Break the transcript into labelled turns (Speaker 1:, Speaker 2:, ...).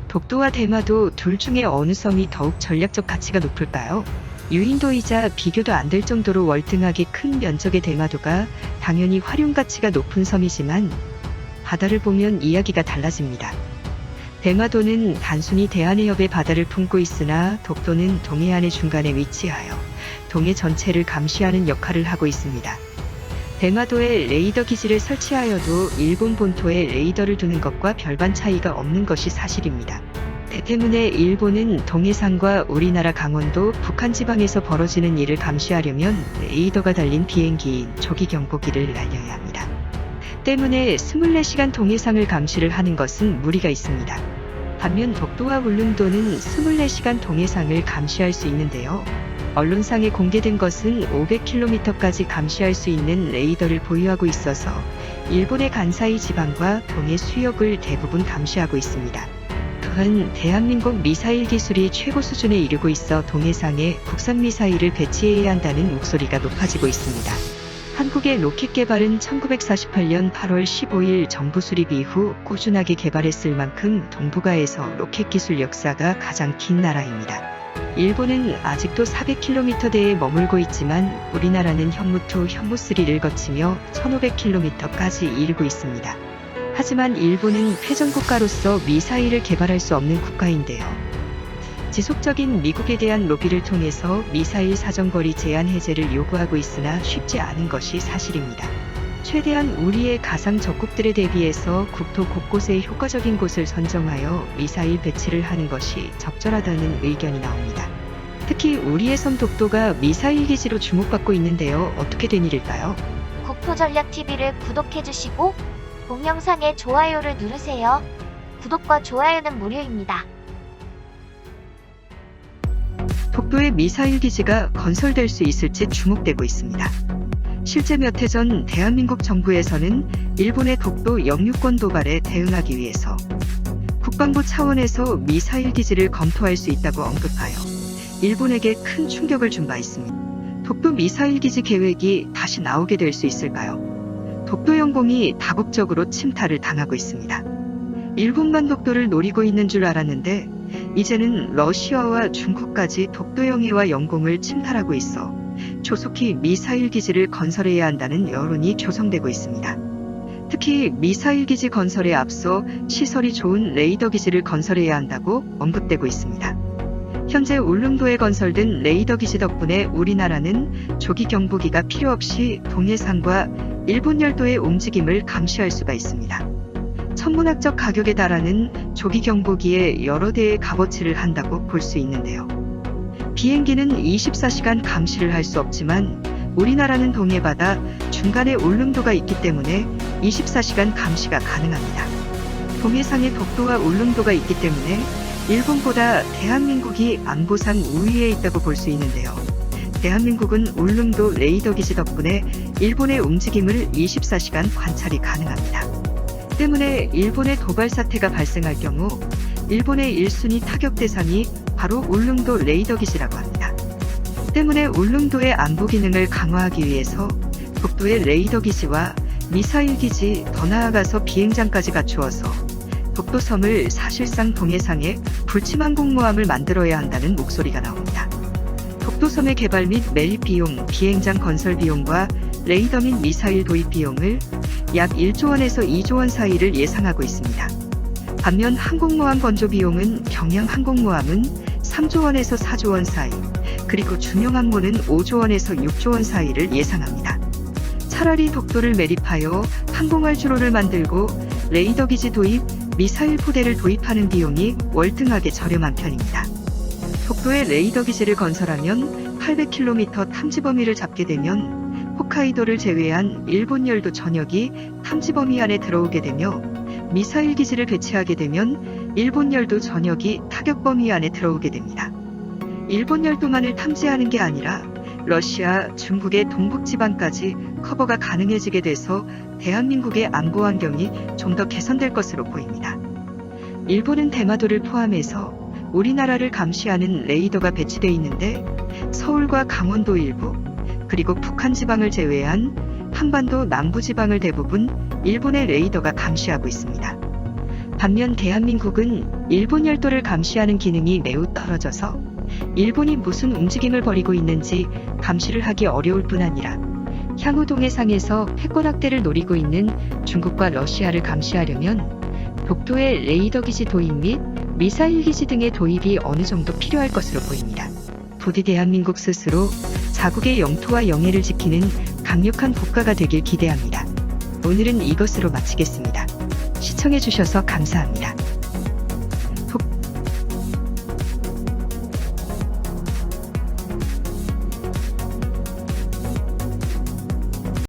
Speaker 1: 독도와 대마도 둘 중에 어느 섬이 더욱 전략적 가치가 높을까요? 유인도이자 비교도 안 될 정도로 월등하게 큰 면적의 대마도가 당연히 활용 가치가 높은 섬이지만 바다를 보면 이야기가 달라집니다. 대마도는 단순히 대한해협의 바다를 품고 있으나 독도는 동해안의 중간에 위치하여 동해 전체를 감시하는 역할을 하고 있습니다. 대마도에 레이더 기지를 설치하여도 일본 본토에 레이더를 두는 것과 별반 차이가 없는 것이 사실입니다. 때문에 일본은 동해상과 우리나라 강원도, 북한 지방에서 벌어지는 일을 감시하려면 레이더가 달린 비행기인 조기경보기를 날려야 합니다. 때문에 24시간 동해상을 감시를 하는 것은 무리가 있습니다. 반면 독도와 울릉도는 24시간 동해상을 감시할 수 있는데요. 언론상에 공개된 것은 500km까지 감시할 수 있는 레이더를 보유하고 있어서 일본의 간사이 지방과 동해 수역을 대부분 감시하고 있습니다. 또한 대한민국 미사일 기술이 최고 수준에 이르고 있어 동해상에 국산 미사일을 배치해야 한다는 목소리가 높아지고 있습니다. 한국의 로켓 개발은 1948년 8월 15일 정부 수립 이후 꾸준하게 개발했을 만큼 동북아에서 로켓 기술 역사가 가장 긴 나라입니다. 일본은 아직도 400km대에 머물고 있지만 우리나라는 현무2, 현무3를 거치며 1500km까지 이르고 있습니다. 하지만 일본은 패전국가로서 미사일을 개발할 수 없는 국가인데요. 지속적인 미국에 대한 로비를 통해서 미사일 사정거리 제한 해제를 요구하고 있으나 쉽지 않은 것이 사실입니다. 최대한 우리의 가상 적국들에 대비해서 국토 곳곳에 효과적인 곳을 선정하여 미사일 배치를 하는 것이 적절하다는 의견이 나옵니다. 특히 우리의 섬 독도가 미사일 기지로 주목받고 있는데요. 어떻게 된 일일까요?
Speaker 2: 국토전략TV를 구독해주시고 동영상에 좋아요를 누르세요. 구독과 좋아요는 무료입니다.
Speaker 1: 독도에 미사일 기지가 건설될 수 있을지 주목되고 있습니다. 실제 몇 해 전 대한민국 정부에서는 일본의 독도 영유권 도발에 대응하기 위해서 국방부 차원에서 미사일 기지를 검토할 수 있다고 언급하여 일본에게 큰 충격을 준 바 있습니다. 독도 미사일 기지 계획이 다시 나오게 될 수 있을까요? 독도 영공이 다국적으로 침탈을 당하고 있습니다. 일본만 독도를 노리고 있는 줄 알았는데 이제는 러시아와 중국까지 독도 영해와 영공을 침탈하고 있어 조속히 미사일 기지를 건설해야 한다는 여론이 조성되고 있습니다. 특히 미사일 기지 건설에 앞서 시설이 좋은 레이더 기지를 건설해야 한다고 언급되고 있습니다. 현재 울릉도에 건설된 레이더 기지 덕분에 우리나라는 조기 경보기가 필요 없이 동해상과 일본 열도의 움직임을 감시할 수가 있습니다. 천문학적 가격에 달하는 조기 경보기에 여러 대의 값어치를 한다고 볼 수 있는데요. 비행기는 24시간 감시를 할 수 없지만 우리나라는 동해바다 중간에 울릉도가 있기 때문에 24시간 감시가 가능합니다. 동해상에 독도와 울릉도가 있기 때문에 일본보다 대한민국이 안보상 우위에 있다고 볼 수 있는데요. 대한민국은 울릉도 레이더 기지 덕분에 일본의 움직임을 24시간 관찰이 가능합니다. 때문에 일본의 도발 사태가 발생할 경우 일본의 1순위 타격 대상이 바로 울릉도 레이더 기지라고 합니다. 때문에 울릉도의 안보 기능을 강화하기 위해서 독도의 레이더 기지와 미사일 기지, 더 나아가서 비행장까지 갖추어서 독도섬을 사실상 동해상에 불침항공모함을 만들어야 한다는 목소리가 나옵니다. 독도섬의 개발 및 매립 비용, 비행장 건설 비용과 레이더 및 미사일 도입 비용을 약 1조 원에서 2조 원 사이를 예상하고 있습니다. 반면 항공모함 건조 비용은 경양 항공모함은 3조 원에서 4조 원 사이, 그리고 중형항모는 5조 원에서 6조 원 사이를 예상합니다. 차라리 독도를 매립하여 항공할 주로를 만들고 레이더 기지 도입, 미사일 포대를 도입하는 비용이 월등하게 저렴한 편입니다. 독도에 레이더 기지를 건설하면 800km 탐지 범위를 잡게 되면 홋카이도를 제외한 일본 열도 전역이 탐지 범위 안에 들어오게 되며 미사일 기지를 배치하게 되면 일본 열도 전역이 타격 범위 안에 들어오게 됩니다. 일본 열도만을 탐지하는 게 아니라 러시아, 중국의 동북지방까지 커버가 가능해지게 돼서 대한민국의 안보 환경이 좀 더 개선될 것으로 보입니다. 일본은 대마도를 포함해서 우리나라를 감시하는 레이더가 배치되어 있는데 서울과 강원도 일부, 그리고 북한 지방을 제외한 한반도 남부 지방을 대부분 일본의 레이더가 감시하고 있습니다. 반면 대한민국은 일본 열도를 감시하는 기능이 매우 떨어져서 일본이 무슨 움직임을 벌이고 있는지 감시를 하기 어려울 뿐 아니라 향후 동해상에서 패권 확대를 노리고 있는 중국과 러시아를 감시하려면 독도의 레이더 기지 도입 및 미사일 기지 등의 도입이 어느 정도 필요할 것으로 보입니다. 부디 대한민국 스스로 자국의 영토와 영해를 지키는 강력한 국가가 되길 기대합니다. 오늘은 이것으로 마치겠습니다. 시청해주셔서 감사합니다.